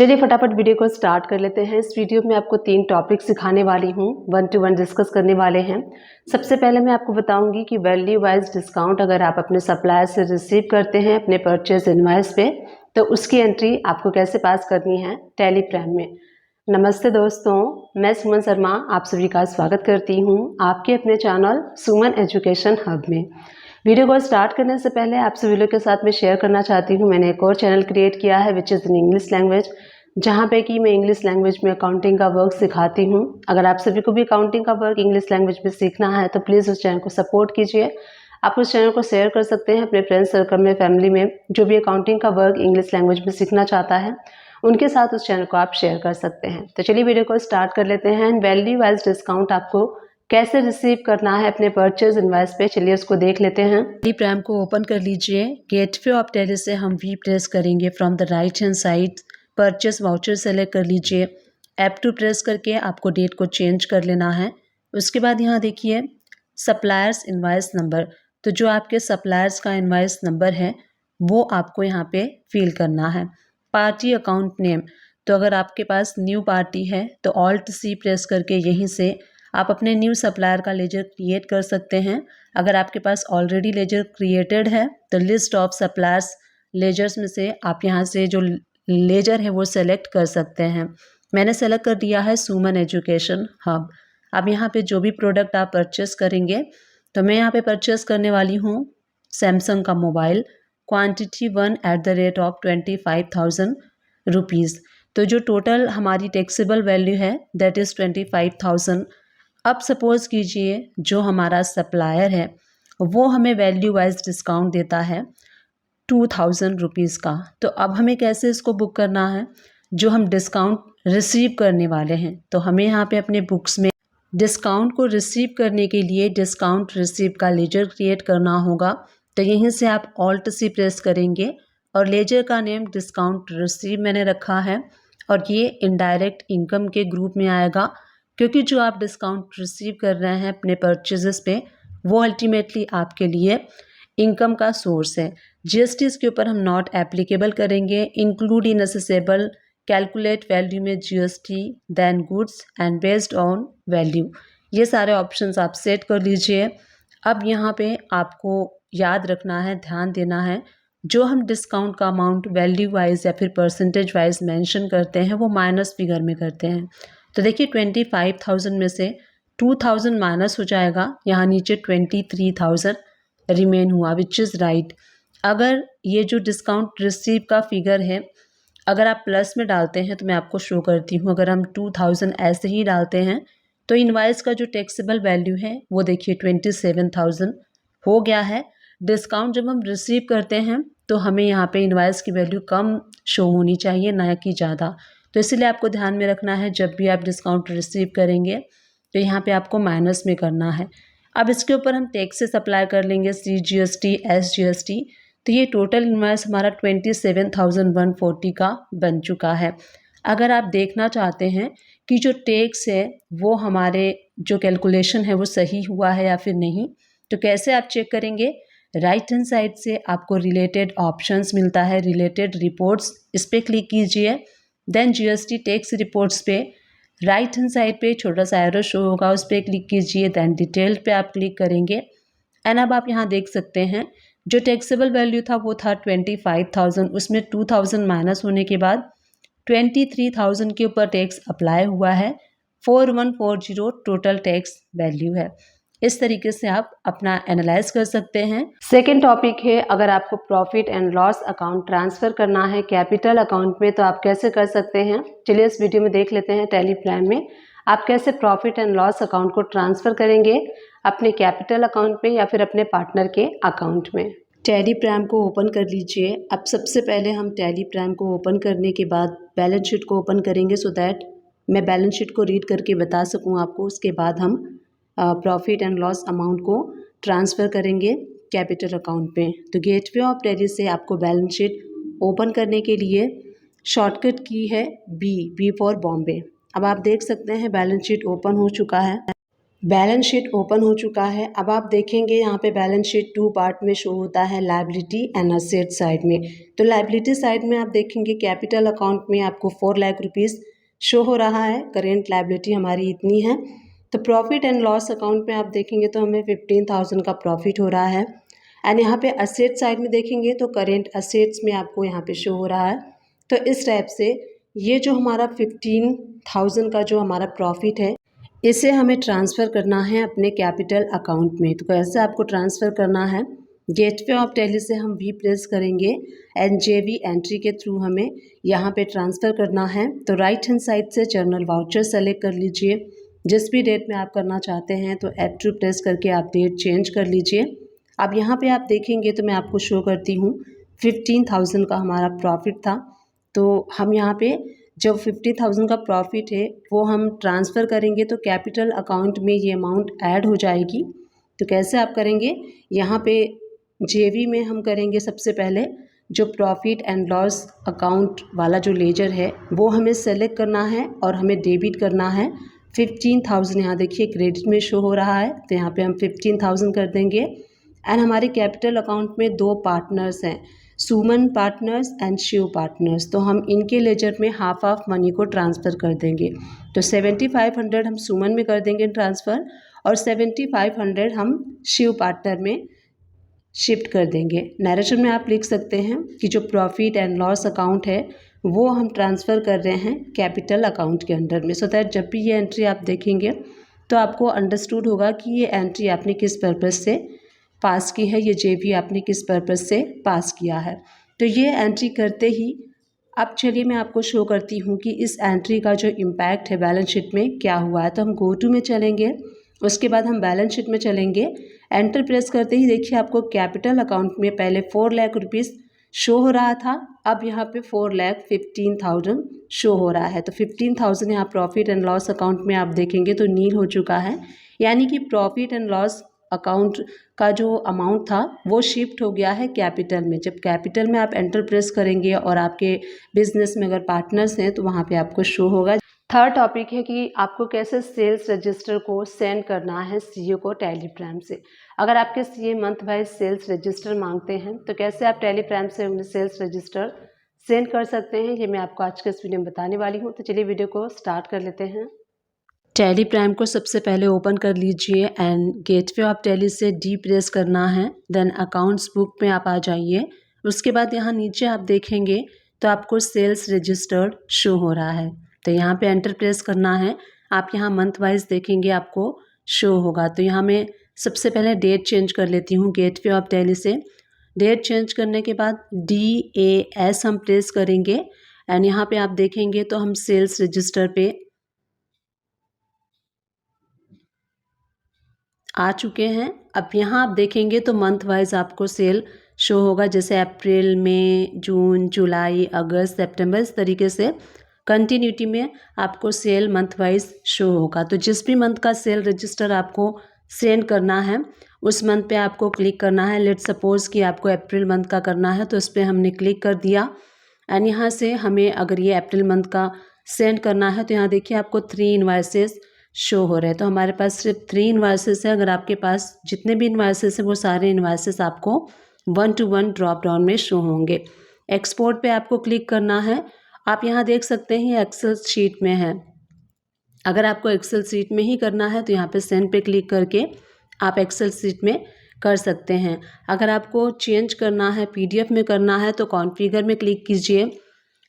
चलिए फटाफट वीडियो को स्टार्ट कर लेते हैं। इस वीडियो में आपको 3 टॉपिक सिखाने वाली हूँ, 1 to 1 डिस्कस करने वाले हैं। सबसे पहले मैं आपको बताऊंगी कि वैल्यू वाइज डिस्काउंट अगर आप अपने सप्लायर से रिसीव करते हैं अपने परचेज इनवॉइस पे, तो उसकी एंट्री आपको कैसे पास करनी है टैली प्राइम में। नमस्ते दोस्तों, मैं सुमन शर्मा आप सभी का स्वागत करती हूँ आपके अपने चैनल सुमन एजुकेशन हब में। वीडियो को स्टार्ट करने से पहले आप सभी लोग के साथ में शेयर करना चाहती हूँ, मैंने एक और चैनल क्रिएट किया है which is in English language, जहाँ पे कि मैं इंग्लिश लैंग्वेज में अकाउंटिंग का वर्क सिखाती हूँ। अगर आप सभी को भी अकाउंटिंग का वर्क इंग्लिश लैंग्वेज में सीखना है तो प्लीज़ उस चैनल को सपोर्ट कीजिए। आप उस चैनल को शेयर कर सकते हैं अपने फ्रेंड्स सर्कल में, फैमिली में, जो भी अकाउंटिंग का वर्क इंग्लिश लैंग्वेज में सीखना चाहता है उनके साथ उस चैनल को आप शेयर कर सकते हैं। तो चलिए वीडियो को स्टार्ट कर लेते हैं। वैल्यू वाइज डिस्काउंट आपको कैसे रिसीव करना है अपने परचेज इनवॉइस पे, चलिए उसको देख लेते हैं। टैली प्राइम को ओपन कर लीजिए। गेटवे ऑफ टैली से हम वी प्रेस करेंगे from the right hand side. Purchase voucher select कर लीजिए। ऐप टू प्रेस करके आपको डेट को चेंज कर लेना है। उसके बाद यहाँ देखिए सप्लायर्स इनवॉइस नंबर, तो जो आपके सप्लायर्स का इनवॉइस नंबर है वो आपको यहाँ पे फिल करना है। पार्टी अकाउंट नेम, तो अगर आपके पास न्यू पार्टी है तो ऑल्ट सी प्रेस करके यहीं से आप अपने न्यू सप्लायर का लेजर क्रिएट कर सकते हैं। अगर आपके पास ऑलरेडी लेजर क्रिएटेड है तो लिस्ट ऑफ सप्लायर्स लेजर्स में से आप यहाँ से जो लेजर है वो सेलेक्ट कर सकते हैं। मैंने सेलेक्ट कर दिया है सुमन एजुकेशन हब। अब यहाँ पे जो भी प्रोडक्ट आप परचेस करेंगे, तो मैं यहाँ पे परचेस करने वाली हूँ सैमसंग का मोबाइल, क्वांटिटी 1 @25,000 रुपीज़। तो जो टोटल हमारी टैक्सेबल वैल्यू है दैट इज़ 25,000। अब सपोज़ कीजिए जो हमारा सप्लायर है वो हमें वैल्यू वाइज डिस्काउंट देता है 2,000 रुपीज़ का। तो अब हमें कैसे इसको बुक करना है, जो हम डिस्काउंट रिसीव करने वाले हैं, तो हमें यहाँ पे अपने बुक्स में डिस्काउंट को रिसीव करने के लिए डिस्काउंट रिसीव का लेजर क्रिएट करना होगा। तो यहीं से आप ऑल्ट सी प्रेस करेंगे और लेजर का नेम डिस्काउंट रिसीव मैंने रखा है और ये इनडायरेक्ट इनकम के ग्रुप में आएगा, क्योंकि जो आप डिस्काउंट रिसीव कर रहे हैं अपने परचेजेस पे वो अल्टीमेटली आपके लिए इनकम का सोर्स है। जीएसटी के ऊपर हम नॉट एप्लीकेबल करेंगे। Include in assessable, calculate value में GST, then goods and based on value, ये सारे ऑप्शंस आप सेट कर लीजिए। अब यहाँ पे आपको याद रखना है, ध्यान देना है, जो हम डिस्काउंट का अमाउंट वैल्यू वाइज या फिर परसेंटेज वाइज मेंशन करते हैं वो माइनस फिगर में करते हैं। तो देखिए 25,000 में से 2,000 माइनस हो जाएगा, यहाँ नीचे 23,000 रिमेन हुआ, विच इज़ राइट। अगर ये जो डिस्काउंट रिसीव का फिगर है अगर आप प्लस में डालते हैं तो मैं आपको शो करती हूँ। अगर हम 2,000 ऐसे ही डालते हैं तो इनवाइस का जो टैक्सेबल वैल्यू है वो देखिए 27,000 हो गया है। डिस्काउंट जब हम रिसीव करते हैं तो हमें यहाँ पे इनवाइस की वैल्यू कम शो होनी चाहिए, ना कि ज़्यादा। तो इसलिए आपको ध्यान में रखना है जब भी आप डिस्काउंट रिसीव करेंगे तो यहाँ पे आपको माइनस में करना है। अब इसके ऊपर हम टैक्सेस अप्लाई कर लेंगे, CGST, SGST। तो ये टोटल इनवाइस हमारा 27,140 का बन चुका है। अगर आप देखना चाहते हैं कि जो टैक्स है वो हमारे जो कैलकुलेशन है वो सही हुआ है या फिर नहीं, तो कैसे आप चेक करेंगे, राइट हैंड साइड से आपको रिलेटेड ऑप्शंस मिलता है, रिलेटेड रिपोर्ट्स, इस पर क्लिक कीजिए। देन GST टैक्स रिपोर्ट्स पे राइट हैंड साइड पे छोटा सा एरो शो होगा, उस पर क्लिक कीजिए। देन डिटेल पे आप क्लिक करेंगे एंड अब आप यहाँ देख सकते हैं जो टैक्सेबल वैल्यू था वो था 25,000, उसमें 2,000 माइनस होने के बाद 23,000 के ऊपर टैक्स अप्लाई हुआ है। 4140 टोटल टैक्स वैल्यू है। इस तरीके से आप अपना एनालाइज कर सकते हैं। सेकेंड टॉपिक है, अगर आपको profit and loss account transfer करना है कैपिटल अकाउंट में तो आप कैसे कर सकते हैं, चलिए इस वीडियो में देख लेते हैं। टैली प्राइम में आप कैसे प्रॉफिट एंड लॉस अकाउंट को ट्रांसफ़र करेंगे अपने कैपिटल अकाउंट में या फिर अपने पार्टनर के अकाउंट में। टैली प्राइम को ओपन कर लीजिए। अब सबसे पहले हम टैली प्राइम को ओपन करने के बाद बैलेंस शीट को ओपन करेंगे सो दैट मैं बैलेंस शीट को रीड करके बता सकूं आपको। उसके बाद हम प्रॉफिट एंड लॉस अमाउंट को ट्रांसफ़र करेंगे कैपिटल अकाउंट पे। तो गेटवे ऑफ टैली से आपको बैलेंस शीट ओपन करने के लिए शॉर्टकट की है बी फॉर बॉम्बे। अब आप देख सकते हैं बैलेंस शीट ओपन हो चुका है। बैलेंस शीट ओपन हो चुका है। अब आप देखेंगे यहाँ पे बैलेंस शीट 2 पार्ट में शो होता है, लायबिलिटी एंड असेट साइड में। तो लायबिलिटी साइड में आप देखेंगे कैपिटल अकाउंट में आपको 4 लाख रुपीज़ शो हो रहा है, करेंट लायबिलिटी हमारी इतनी है। तो प्रॉफिट एंड लॉस अकाउंट में आप देखेंगे तो हमें 15,000 का प्रॉफिट हो रहा है। एंड यहाँ पे असेट साइड में देखेंगे तो करेंट असेट्स में आपको यहाँ पे शो हो रहा है। तो इस टाइप से ये जो हमारा 15,000 का जो हमारा प्रॉफिट है, इसे हमें ट्रांसफ़र करना है अपने कैपिटल अकाउंट में। तो कैसे आपको ट्रांसफ़र करना है, गेटवे ऑफ टैली से हम वी प्रेस करेंगे एंड जेवी एंट्री के थ्रू हमें यहाँ पे ट्रांसफ़र करना है। तो राइट हैंड साइड से जर्नल वाउचर सेलेक्ट कर लीजिए, जिस भी डेट में आप करना चाहते हैं तो F2 प्रेस करके आप डेट चेंज कर लीजिए। अब यहाँ पे आप देखेंगे तो मैं आपको शो करती हूँ 15,000 का हमारा प्रॉफिट था। तो हम यहाँ पे जब 50,000 का प्रॉफिट है वो हम ट्रांसफ़र करेंगे तो कैपिटल अकाउंट में ये अमाउंट ऐड हो जाएगी। तो कैसे आप करेंगे, यहाँ पे जेवी में हम करेंगे सबसे पहले जो प्रॉफिट एंड लॉस अकाउंट वाला जो लेजर है वो हमें सेलेक्ट करना है और हमें डेबिट करना है 15,000। यहाँ देखिए क्रेडिट में शो हो रहा है तो यहाँ पे हम 15,000 कर देंगे। एंड हमारे कैपिटल अकाउंट में 2 पार्टनर्स हैं, सुमन पार्टनर्स एंड शिव पार्टनर्स। तो हम इनके लेजर में हाफ ऑफ मनी को ट्रांसफ़र कर देंगे। तो 7,500 हम सुमन में कर देंगे ट्रांसफ़र और 7,500 हम शिव पार्टनर में शिफ्ट कर देंगे। नरेशन में आप लिख सकते हैं कि जो प्रॉफिट एंड लॉस अकाउंट है वो हम ट्रांसफ़र कर रहे हैं कैपिटल अकाउंट के अंडर में, सो दैट जब भी ये एंट्री आप देखेंगे तो आपको अंडरस्टूड होगा कि ये एंट्री आपने किस पर्पज़ से पास की है, ये जेवी आपने किस पर्पज़ से पास किया है। तो ये एंट्री करते ही अब चलिए मैं आपको शो करती हूँ कि इस एंट्री का जो इम्पैक्ट है बैलेंस शीट में क्या हुआ है। तो हम गो टू में चलेंगे, उसके बाद हम बैलेंस शीट में चलेंगे। एंटर प्रेस करते ही देखिए आपको कैपिटल अकाउंट में पहले 4 लाख रुपीज़ शो हो रहा था, अब यहाँ पे 4,15,000 शो हो रहा है। तो 15,000 यहाँ प्रॉफिट एंड लॉस अकाउंट में आप देखेंगे तो नील हो चुका है, यानी कि प्रॉफिट एंड लॉस अकाउंट का जो अमाउंट था वो शिफ्ट हो गया है कैपिटल में। जब कैपिटल में आप एंटर प्रेस करेंगे और आपके बिजनेस में अगर पार्टनर्स हैं तो वहाँ पे आपको शो होगा। थर्ड टॉपिक है कि आपको कैसे सेल्स रजिस्टर को सेंड करना है सीए को टेलीग्राम से। अगर आपके CA month wise sales register मांगते हैं तो कैसे आप टेलीग्राम से उन्हें सेल्स रजिस्टर सेंड कर सकते हैं, ये मैं आपको आज के इस वीडियो में बताने वाली हूँ। तो चलिए वीडियो को स्टार्ट कर लेते हैं। टैली प्राइम को सबसे पहले ओपन कर लीजिए एंड गेटवे ऑफ टैली से डी प्रेस करना है, देन अकाउंट्स बुक में आप आ जाइए। उसके बाद यहाँ नीचे आप देखेंगे तो आपको सेल्स रजिस्टर्ड शो हो रहा है, तो यहाँ पे एंटर प्रेस करना है। आप यहाँ मंथ वाइज देखेंगे आपको शो होगा। तो यहाँ मैं सबसे पहले डेट चेंज कर लेती हूँ गेटवे ऑफ टैली से। डेट चेंज करने के बाद DAS हम प्रेस करेंगे एंड यहाँ पे आप देखेंगे तो हम सेल्स रजिस्टर पे आ चुके हैं। अब यहाँ आप देखेंगे तो मंथ वाइज आपको सेल शो होगा, जैसे अप्रैल, मई, जून, जुलाई, अगस्त, सितंबर, इस तरीके से कंटिन्यूटी में आपको सेल मंथ वाइज शो होगा। तो जिस भी मंथ का सेल रजिस्टर आपको सेंड करना है उस मंथ पे आपको क्लिक करना है। लेट सपोज़ कि आपको अप्रैल मंथ का करना है तो इस पर हमने क्लिक कर दिया एंड यहाँ से हमें अगर ये अप्रैल मंथ का सेंड करना है तो यहाँ देखिए आपको 3 इनवॉइसेस शो हो रहे हैं। तो हमारे पास सिर्फ 3 इनवॉइसेस है। अगर आपके पास जितने भी इनवॉइसेस हैं वो सारे इनवॉइसेस आपको 1 to 1 ड्रॉप डाउन में शो होंगे। एक्सपोर्ट पे आपको क्लिक करना है। आप यहाँ देख सकते हैं एक्सेल शीट में है। अगर आपको एक्सेल शीट में ही करना है तो यहाँ पे सेंड पे क्लिक करके आप एक्सेल शीट में कर सकते हैं। अगर आपको चेंज करना है, PDF में करना है तो कॉन्फ़िगर में क्लिक कीजिए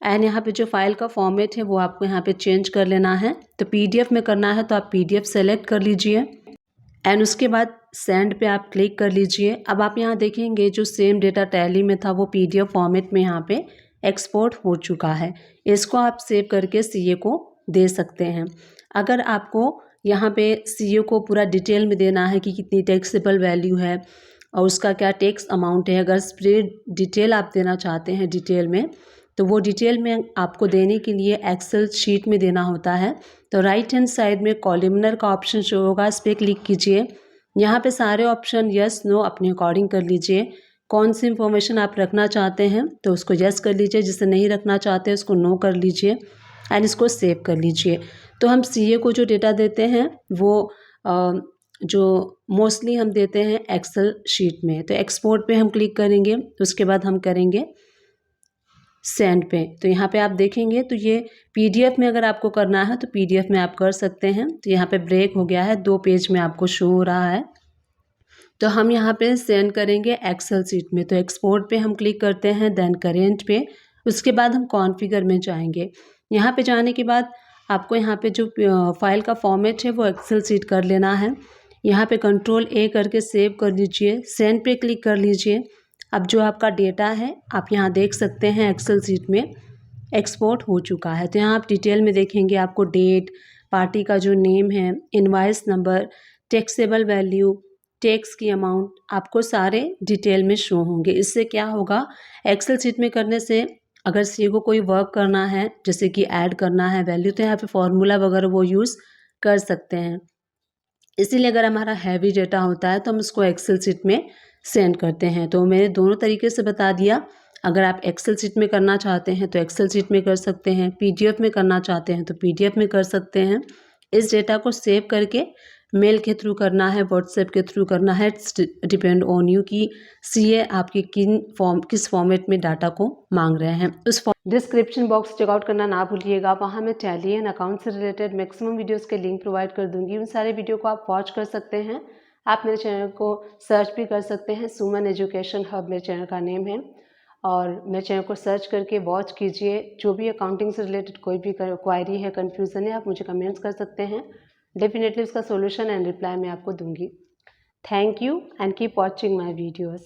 एंड यहाँ पे जो फाइल का फॉर्मेट है वो आपको यहाँ पे चेंज कर लेना है। तो PDF में करना है तो आप PDF सेलेक्ट कर लीजिए एंड उसके बाद सेंड पे आप क्लिक कर लीजिए। अब आप यहाँ देखेंगे जो सेम डेटा टैली में था वो PDF फॉर्मेट में यहाँ पे एक्सपोर्ट हो चुका है। इसको आप सेव करके CA को दे सकते हैं। अगर आपको यहाँ पे CA को पूरा डिटेल में देना है कि कितनी टैक्सेबल वैल्यू है और उसका क्या टैक्स अमाउंट है, अगर स्प्रेड डिटेल आप देना चाहते हैं डिटेल में, तो वो डिटेल में आपको देने के लिए एक्सेल शीट में देना होता है। तो राइट हैंड साइड में कॉलमनर का ऑप्शन शो होगा, इस पर क्लिक कीजिए। यहाँ पे सारे ऑप्शन यस नो अपने अकॉर्डिंग कर लीजिए। कौन सी इन्फॉर्मेशन आप रखना चाहते हैं तो उसको यस कर लीजिए, जिसे नहीं रखना चाहते उसको नो कर लीजिए एंड इसको सेव कर लीजिए। तो हम CA को जो डेटा देते हैं वो जो मोस्टली हम देते हैं एक्सेल शीट में। तो एक्सपोर्ट पे हम क्लिक करेंगे, उसके बाद हम करेंगे सेंड पे। तो यहाँ पे आप देखेंगे तो ये पीडीएफ में अगर आपको करना है तो पीडीएफ में आप कर सकते हैं। तो यहाँ पे ब्रेक हो गया है, 2 पेज में आपको शो हो रहा है। तो हम यहाँ पे सेंड करेंगे एक्सेल शीट में। तो एक्सपोर्ट पे हम क्लिक करते हैं, देन करेंट पे, उसके बाद हम कॉन्फ़िगर में जाएंगे। यहाँ पे जाने के बाद आपको यहाँ पे जो फाइल का फॉर्मेट है वो एक्सेल शीट कर लेना है। यहाँ पे कंट्रोल ए करके सेव कर लीजिए, सेंड पे क्लिक कर लीजिए। अब जो आपका डेटा है आप यहाँ देख सकते हैं एक्सेल शीट में एक्सपोर्ट हो चुका है। तो यहाँ आप डिटेल में देखेंगे, आपको डेट, पार्टी का जो नेम है, invoice number, taxable value, tax की अमाउंट, आपको सारे डिटेल में शो होंगे। इससे क्या होगा, एक्सेल शीट में करने से अगर सी को कोई वर्क करना है, जैसे कि ऐड करना है वैल्यू, तो यहाँ पे फॉर्मूला वगैरह वो यूज़ कर सकते हैं। इसीलिए अगर हमारा हैवी डेटा होता है तो हम उसको एक्सेल शीट में सेंड करते हैं। तो मैंने दोनों तरीके से बता दिया। अगर आप एक्सेल शीट में करना चाहते हैं तो एक्सेल शीट में कर सकते हैं, पीडीएफ में करना चाहते हैं तो पीडीएफ में कर सकते हैं। इस डेटा को सेव करके मेल के थ्रू करना है, व्हाट्सएप के थ्रू करना है, इट्स डिपेंड ऑन यू कि सीए आपकी किस फॉर्मेट में डाटा को मांग रहे हैं। उस डिस्क्रिप्शन बॉक्स चेकआउट करना ना भूलिएगा, वहाँ मैं टैली एंड अकाउंट से रिलेटेड मैक्सिमम वीडियोस के लिंक प्रोवाइड कर दूंगी। उन सारे वीडियो को आप वॉच कर सकते हैं। आप मेरे चैनल को सर्च भी कर सकते हैं, सुमन एजुकेशन हब मेरे चैनल का नेम है, और मेरे चैनल को सर्च करके वॉच कीजिए। जो भी अकाउंटिंग से रिलेटेड कोई भी क्वायरी है, कन्फ्यूज़न है, आप मुझे कमेंट्स कर सकते हैं। डेफिनेटली उसका सोल्यूशन एंड रिप्लाई मैं आपको दूंगी। Thank you and keep watching my videos.